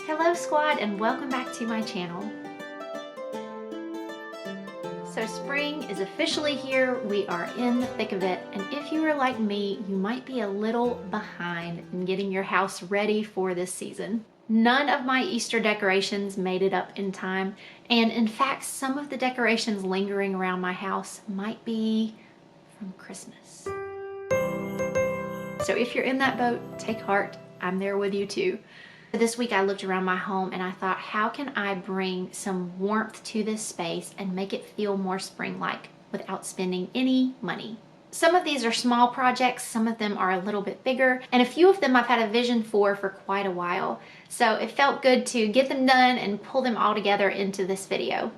Hello squad, and welcome back to my channel. So spring is officially here. We are in the thick of it, and if you are like me, you might be a little behind in getting your house ready for this season. None of my Easter decorations made it up in time, and in fact some of the decorations lingering around my house might be from Christmas. So if you're in that boat, take heart. I'm there with you too. This week I looked around my home and I thought, how can I bring some warmth to this space and make it feel more spring-like without spending any money? Some of these are small projects, some of them are a little bit bigger, and a few of them I've had a vision for quite a while. So it felt good to get them done and pull them all together into this video.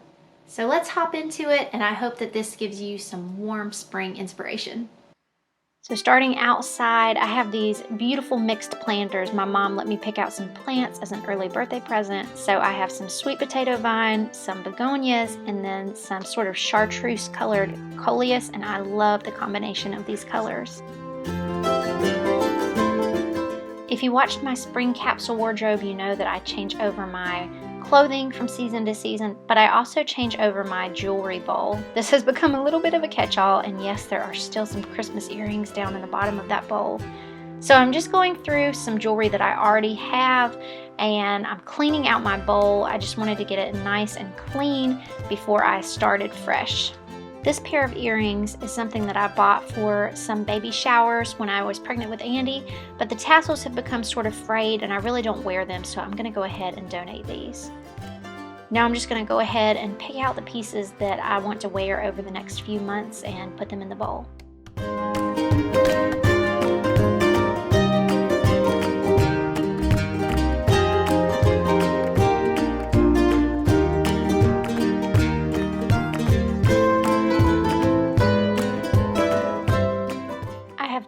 So let's hop into it, and I hope that this gives you some warm spring inspiration. So starting outside, I have these beautiful mixed planters. My mom let me pick out some plants as an early birthday present. So I have some sweet potato vine, some begonias, and then some sort of chartreuse colored coleus, and I love the combination of these colors. If you watched my spring capsule wardrobe, you know that I change over my clothing from season to season, but I also change over my jewelry bowl. This has become a little bit of a catch-all, and yes, there are still some Christmas earrings down in the bottom of that bowl. So I'm just going through some jewelry that I already have, and I'm cleaning out my bowl. I just wanted to get it nice and clean before I started fresh. This pair of earrings is something that I bought for some baby showers when I was pregnant with Andy, but the tassels have become sort of frayed and I really don't wear them, so I'm going to go ahead and donate these. Now I'm just going to go ahead and pick out the pieces that I want to wear over the next few months and put them in the bowl.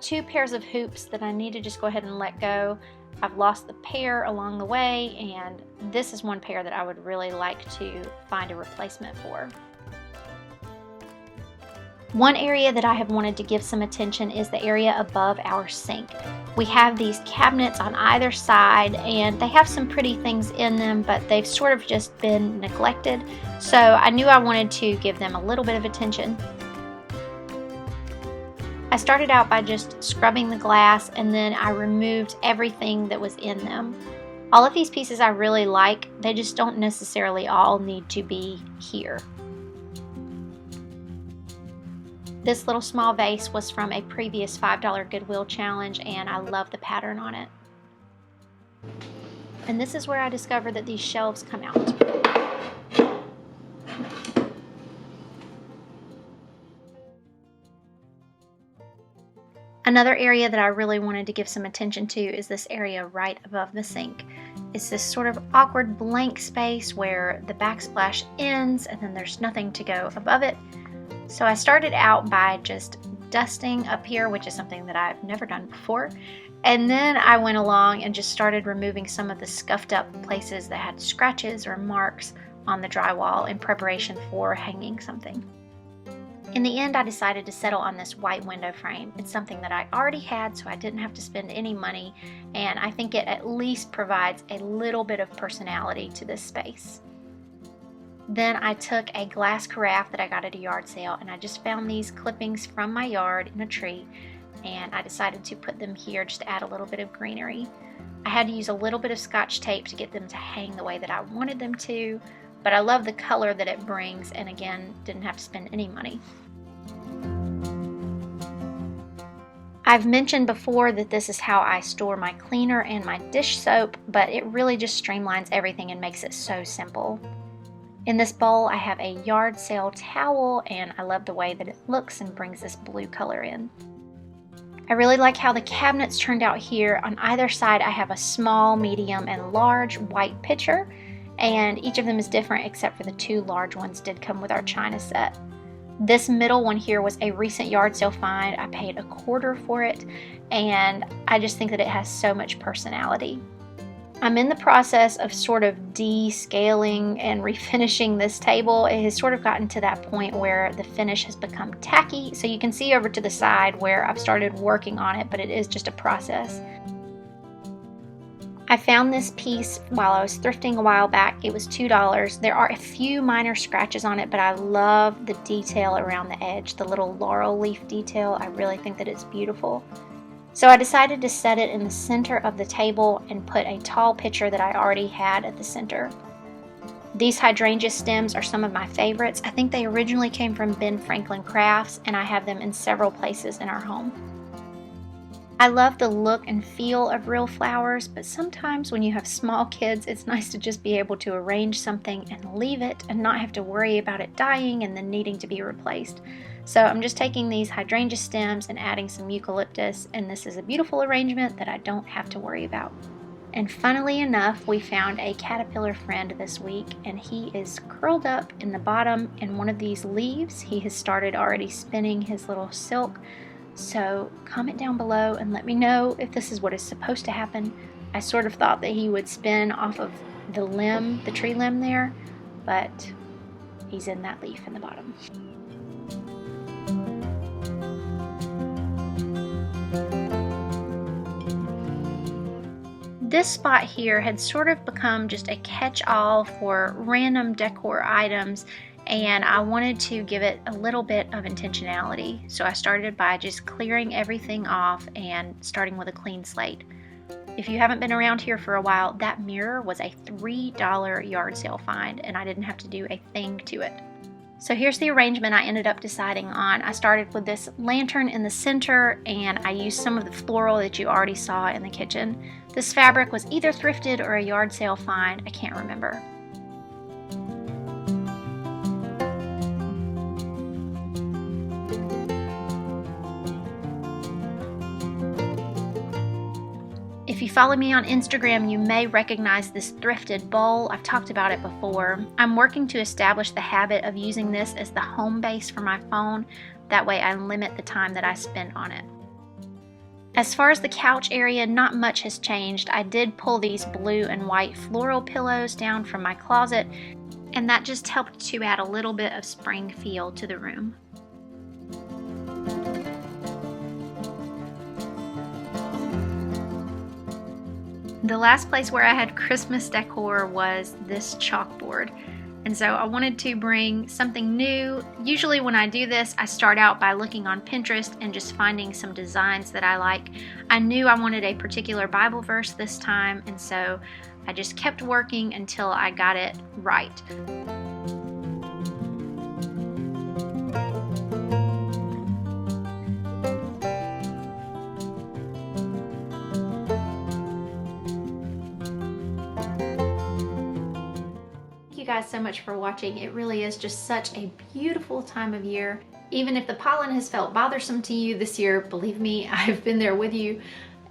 Two pairs of hoops that I need to just go ahead and let go. I've lost the pair along the way, and this is one pair that I would really like to find a replacement for. One area that I have wanted to give some attention is the area above our sink. We have these cabinets on either side, and they have some pretty things in them, but they've sort of just been neglected, so I knew I wanted to give them a little bit of attention. I started out by just scrubbing the glass, and then I removed everything that was in them. All of these pieces I really like, they just don't necessarily all need to be here. This little small vase was from a previous $5 Goodwill challenge, and I love the pattern on it. And this is where I discovered that these shelves come out. Another area that I really wanted to give some attention to is this area right above the sink. It's this sort of awkward blank space where the backsplash ends and then there's nothing to go above it. So I started out by just dusting up here, which is something that I've never done before. And then I went along and just started removing some of the scuffed up places that had scratches or marks on the drywall in preparation for hanging something. In the end, I decided to settle on this white window frame. It's something that I already had, so I didn't have to spend any money, and I think it at least provides a little bit of personality to this space. Then I took a glass carafe that I got at a yard sale, and I just found these clippings from my yard in a tree, and I decided to put them here just to add a little bit of greenery. I had to use a little bit of Scotch tape to get them to hang the way that I wanted them to, but I love the color that it brings, and again, didn't have to spend any money. I've mentioned before that this is how I store my cleaner and my dish soap, but it really just streamlines everything and makes it so simple. In this bowl, I have a yard sale towel, and I love the way that it looks and brings this blue color in. I really like how the cabinets turned out here. On either side, I have a small, medium, and large white pitcher, and each of them is different except for the two large ones did come with our china set. This middle one here was a recent yard sale find. I paid $1/4 for it, and I just think that it has so much personality. I'm in the process of sort of descaling and refinishing this table. It has sort of gotten to that point where the finish has become tacky, so you can see over to the side where I've started working on it, but it is just a process. I found this piece while I was thrifting a while back. It was $2. There are a few minor scratches on it, but I love the detail around the edge, the little laurel leaf detail. I really think that it's beautiful. So I decided to set it in the center of the table and put a tall pitcher that I already had at the center. These hydrangea stems are some of my favorites. I think they originally came from Ben Franklin Crafts, and I have them in several places in our home. I love the look and feel of real flowers, but sometimes when you have small kids, it's nice to just be able to arrange something and leave it and not have to worry about it dying and then needing to be replaced. So I'm just taking these hydrangea stems and adding some eucalyptus, and this is a beautiful arrangement that I don't have to worry about. And funnily enough, we found a caterpillar friend this week, and he is curled up in the bottom in one of these leaves. He has started already spinning his little silk. So comment down below and let me know if this is what is supposed to happen. I sort of thought that he would spin off of the limb, the tree limb there, but he's in that leaf in the bottom. This spot here had sort of become just a catch-all for random decor items, and I wanted to give it a little bit of intentionality. So I started by just clearing everything off and starting with a clean slate. If you haven't been around here for a while, that mirror was a $3 yard sale find, and I didn't have to do a thing to it. So here's the arrangement I ended up deciding on. I started with this lantern in the center, and I used some of the floral that you already saw in the kitchen. This fabric was either thrifted or a yard sale find, I can't remember. If you follow me on Instagram, you may recognize this thrifted bowl. I've talked about it before. I'm working to establish the habit of using this as the home base for my phone. That way I limit the time that I spend on it. As far as the couch area, not much has changed. I did pull these blue and white floral pillows down from my closet, and that just helped to add a little bit of spring feel to the room. The last place where I had Christmas decor was this chalkboard. And so I wanted to bring something new. Usually when I do this, I start out by looking on Pinterest and just finding some designs that I like. I knew I wanted a particular Bible verse this time, and so I just kept working until I got it right. Thank you guys so much for watching. It really is just such a beautiful time of year. Even if the pollen has felt bothersome to you this year, believe me, I've been there with you.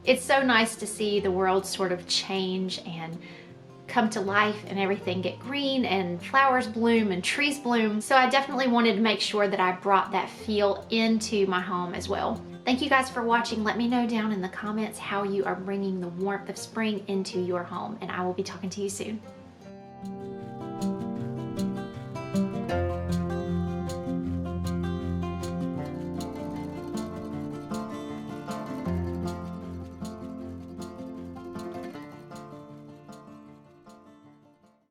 It's so nice to see the world sort of change and come to life and everything get green and flowers bloom and trees bloom. So I definitely wanted to make sure that I brought that feel into my home as well. Thank you guys for watching. Let me know down in the comments how you are bringing the warmth of spring into your home, and I will be talking to you soon.